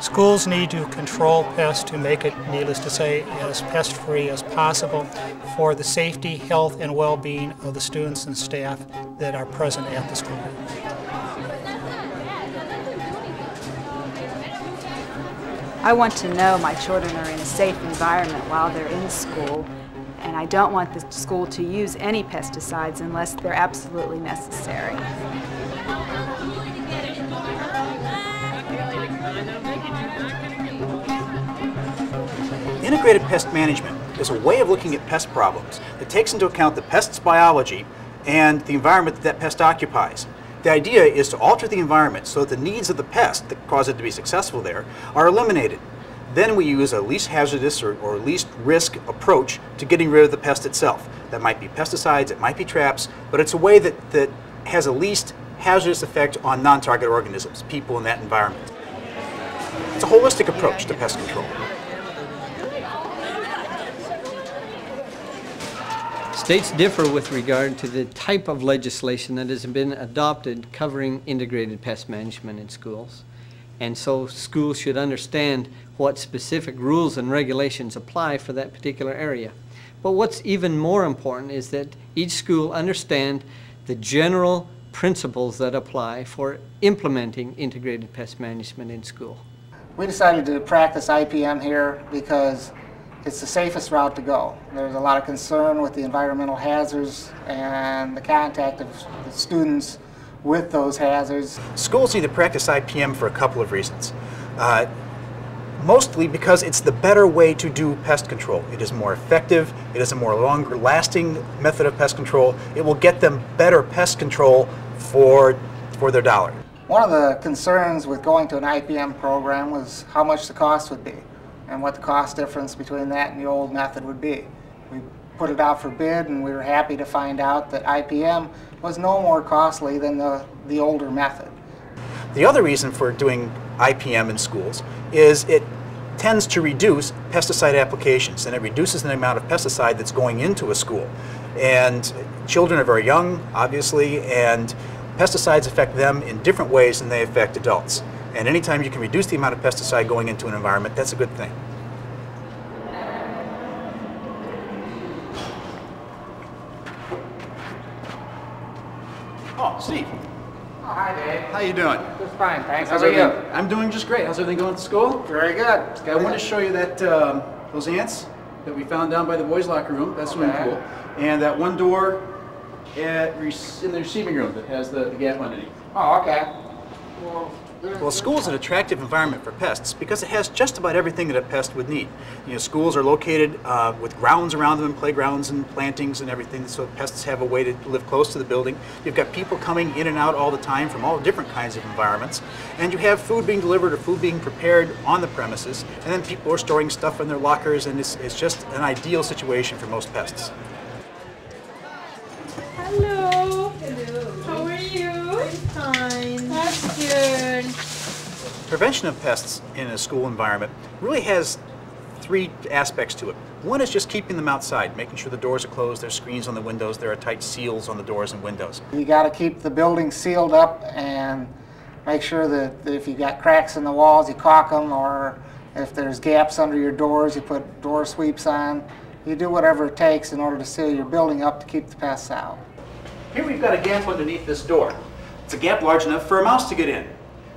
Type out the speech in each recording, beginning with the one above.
Schools need to control pests to make it, needless to say, as pest-free as possible for the safety, health, and well-being of the students and staff that are present at the school. I want to know my children are in a safe environment while they're in school, and I don't want the school to use any pesticides unless they're absolutely necessary. Integrated pest management is a way of looking at pest problems that takes into account the pest's biology and the environment that that pest occupies. The idea is to alter the environment so that the needs of the pest that cause it to be successful there are eliminated. Then we use a least hazardous or least risk approach to getting rid of the pest itself. That might be pesticides, it might be traps, but it's a way that has a least hazardous effect on non-target organisms, people in that environment. It's a holistic approach to pest control. States differ with regard to the type of legislation that has been adopted covering integrated pest management in schools. And so schools should understand what specific rules and regulations apply for that particular area. But what's even more important is that each school understand the general principles that apply for implementing integrated pest management in school. We decided to practice IPM here because it's the safest route to go. There's a lot of concern with the environmental hazards and the contact of the students with those hazards. Schools need to practice IPM for a couple of reasons. Mostly because it's the better way to do pest control. It is more effective, it is a more longer lasting method of pest control. It will get them better pest control for their dollar. One of the concerns with going to an IPM program was how much the cost would be and what the cost difference between that and the old method would be. We put it out for bid and we were happy to find out that IPM was no more costly than the older method. The other reason for doing IPM in schools is it tends to reduce pesticide applications, and it reduces the amount of pesticide that's going into a school. And children are very young, obviously, and pesticides affect them in different ways than they affect adults. And anytime you can reduce the amount of pesticide going into an environment, that's a good thing. Oh, Steve. Oh, hi, Dave. How you doing? Just fine, thanks. How are you? I'm doing just great. How's everything going at school? Very good. Okay, I want to show you that those ants that we found down by the boys' locker room. That's swimming pool. And that one door in the receiving room that has the gap underneath. Oh, okay. Well, school is an attractive environment for pests because it has just about everything that a pest would need. You know, schools are located with grounds around them, and playgrounds and plantings and everything, so pests have a way to live close to the building. You've got people coming in and out all the time from all different kinds of environments, and you have food being delivered or food being prepared on the premises, and then people are storing stuff in their lockers, and it's just an ideal situation for most pests. Hello. Hello. How are you? I'm fine. That's good. Prevention of pests in a school environment really has three aspects to it. One is just keeping them outside, making sure the doors are closed, there's screens on the windows, there are tight seals on the doors and windows. You got to keep the building sealed up and make sure that if you got cracks in the walls, you caulk them, or if there's gaps under your doors, you put door sweeps on. You do whatever it takes in order to seal your building up to keep the pests out. Here we've got a gap underneath this door. It's a gap large enough for a mouse to get in.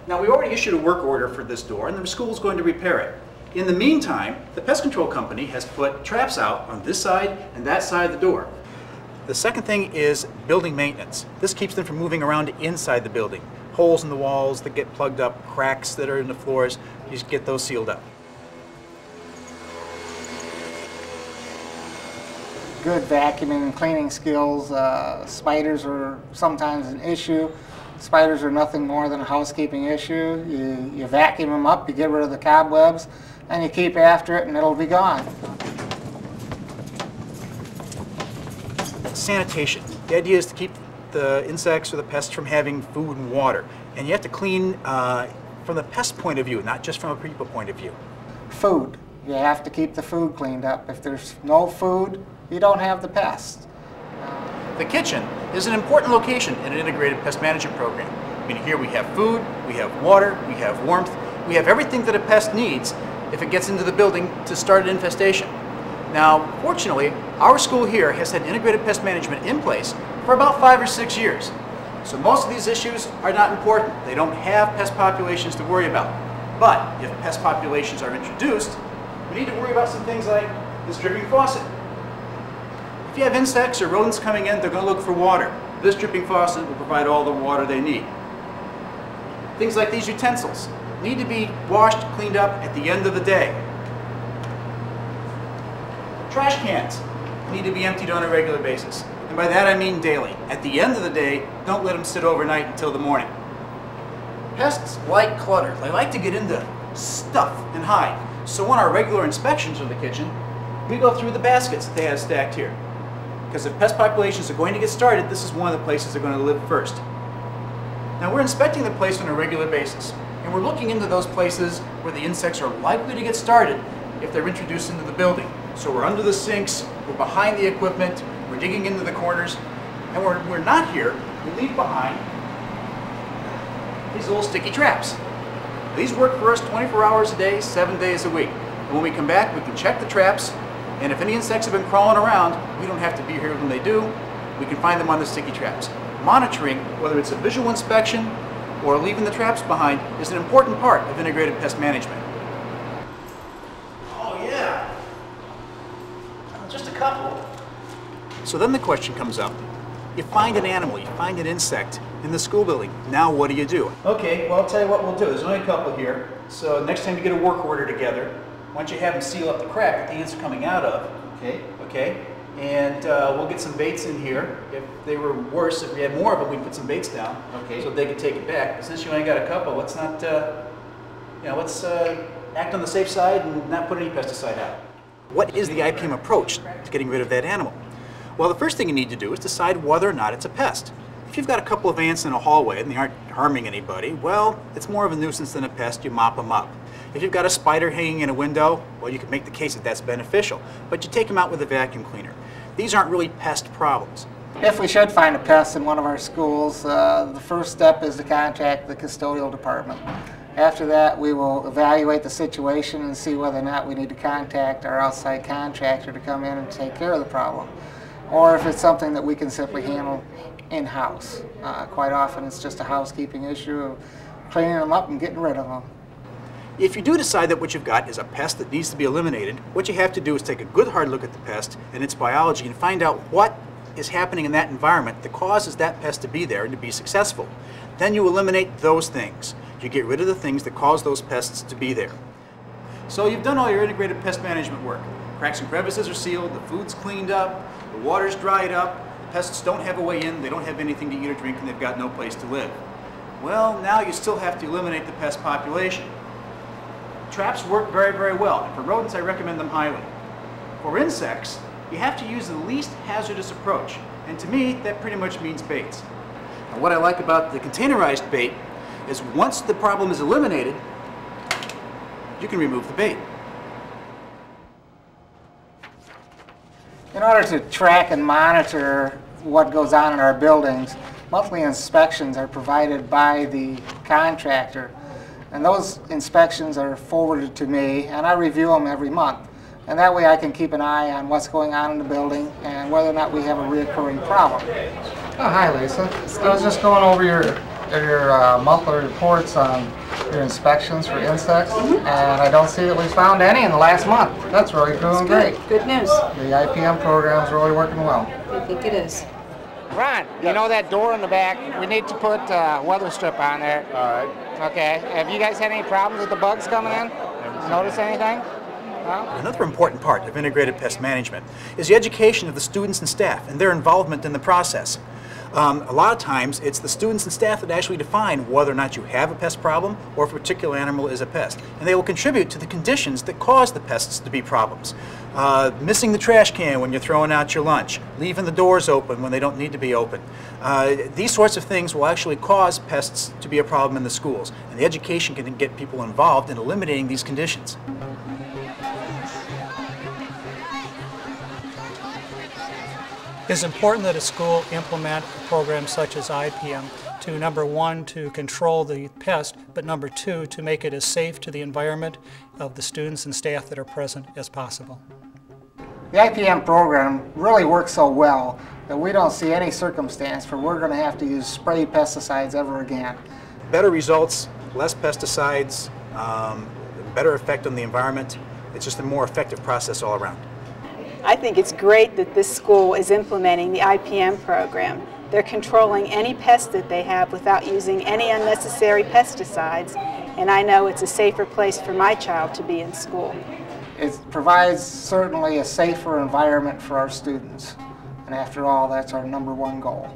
Now, we already issued a work order for this door, and the school's going to repair it. In the meantime, the pest control company has put traps out on this side and that side of the door. The second thing is building maintenance. This keeps them from moving around inside the building. Holes in the walls that get plugged up, cracks that are in the floors, you just get those sealed up. Good vacuuming and cleaning skills. Spiders are sometimes an issue. Spiders are nothing more than a housekeeping issue. You vacuum them up, you get rid of the cobwebs, and you keep after it and it'll be gone. Sanitation. The idea is to keep the insects or the pests from having food and water. And you have to clean from the pest point of view, not just from a people point of view. Food. You have to keep the food cleaned up. If there's no food, you don't have the pests. The kitchen is an important location in an integrated pest management program. I mean, here we have food, we have water, we have warmth, we have everything that a pest needs if it gets into the building to start an infestation. Now, fortunately, our school here has had integrated pest management in place for about 5 or 6 years. So most of these issues are not important. They don't have pest populations to worry about. But if pest populations are introduced, we need to worry about some things like this dripping faucet. If you have insects or rodents coming in, they're going to look for water. This dripping faucet will provide all the water they need. Things like these utensils need to be washed, cleaned up at the end of the day. Trash cans need to be emptied on a regular basis. And by that I mean daily. At the end of the day, don't let them sit overnight until the morning. Pests like clutter. They like to get into stuff and hide. So on our regular inspections of the kitchen, we go through the baskets that they have stacked here. Because if pest populations are going to get started, this is one of the places they're going to live first. Now we're inspecting the place on a regular basis. And we're looking into those places where the insects are likely to get started if they're introduced into the building. So we're under the sinks, we're behind the equipment, we're digging into the corners, and we're not here, we leave behind these little sticky traps. These work for us 24 hours a day, 7 days a week. And when we come back, we can check the traps, and if any insects have been crawling around, we don't have to be here when they do. We can find them on the sticky traps. Monitoring, whether it's a visual inspection or leaving the traps behind, is an important part of integrated pest management. Oh yeah, just a couple. So then the question comes up. You find an animal, you find an insect in the school building. Now what do you do? Okay, well I'll tell you what we'll do. There's only a couple here. So next time you get a work order together, why don't you have them seal up the crack that the ants are coming out of. Okay? And we'll get some baits in here. If they were worse, if we had more of them, we'd put some baits down. Okay. So they could take it back. But since you only got a couple, let's not, let's act on the safe side and not put any pesticide out. What is the IPM approach to getting rid of that animal? Well, the first thing you need to do is decide whether or not it's a pest. If you've got a couple of ants in a hallway and they aren't harming anybody, well, it's more of a nuisance than a pest. You mop them up. If you've got a spider hanging in a window, well, you can make the case that that's beneficial, but you take them out with a vacuum cleaner. These aren't really pest problems. If we should find a pest in one of our schools, the first step is to contact the custodial department. After that, we will evaluate the situation and see whether or not we need to contact our outside contractor to come in and take care of the problem, or if it's something that we can simply handle in-house. Quite often it's just a housekeeping issue of cleaning them up and getting rid of them. If you do decide that what you've got is a pest that needs to be eliminated, what you have to do is take a good hard look at the pest and its biology and find out what is happening in that environment that causes that pest to be there and to be successful. Then you eliminate those things. You get rid of the things that cause those pests to be there. So you've done all your integrated pest management work. Cracks and crevices are sealed, the food's cleaned up, the water's dried up, the pests don't have a way in, they don't have anything to eat or drink, and they've got no place to live. Well, now you still have to eliminate the pest population. Traps work very, very well, and for rodents I recommend them highly. For insects, you have to use the least hazardous approach, and to me that pretty much means baits. Now, what I like about the containerized bait is once the problem is eliminated, you can remove the bait. In order to track and monitor what goes on in our buildings, monthly inspections are provided by the contractor. And those inspections are forwarded to me, and I review them every month. And that way I can keep an eye on what's going on in the building and whether or not we have a reoccurring problem. Oh, hi, Lisa. I was just going over your monthly reports on your inspections for insects, and I don't see that we found any in the last month. That's really doing great. Good news. The IPM program is really working well. I think it is. Ron, you know that door in the back? We need to put a weather strip on there. All right. Okay. Have you guys had any problems with the bugs coming in? Notice anything? No? Another important part of integrated pest management is the education of the students and staff and their involvement in the process. A lot of times it's the students and staff that actually define whether or not you have a pest problem or if a particular animal is a pest. And they will contribute to the conditions that cause the pests to be problems. Missing the trash can when you're throwing out your lunch, leaving the doors open when they don't need to be open. These sorts of things will actually cause pests to be a problem in the schools. And the education can get people involved in eliminating these conditions. It's important that a school implement a program such as IPM to, number one, to control the pest, but number two, to make it as safe to the environment of the students and staff that are present as possible. The IPM program really works so well that we don't see any circumstance where we're going to have to use spray pesticides ever again. Better results, less pesticides, better effect on the environment. It's just a more effective process all around. I think it's great that this school is implementing the IPM program. They're controlling any pest that they have without using any unnecessary pesticides, and I know it's a safer place for my child to be in school. It provides certainly a safer environment for our students, and after all, that's our #1 goal.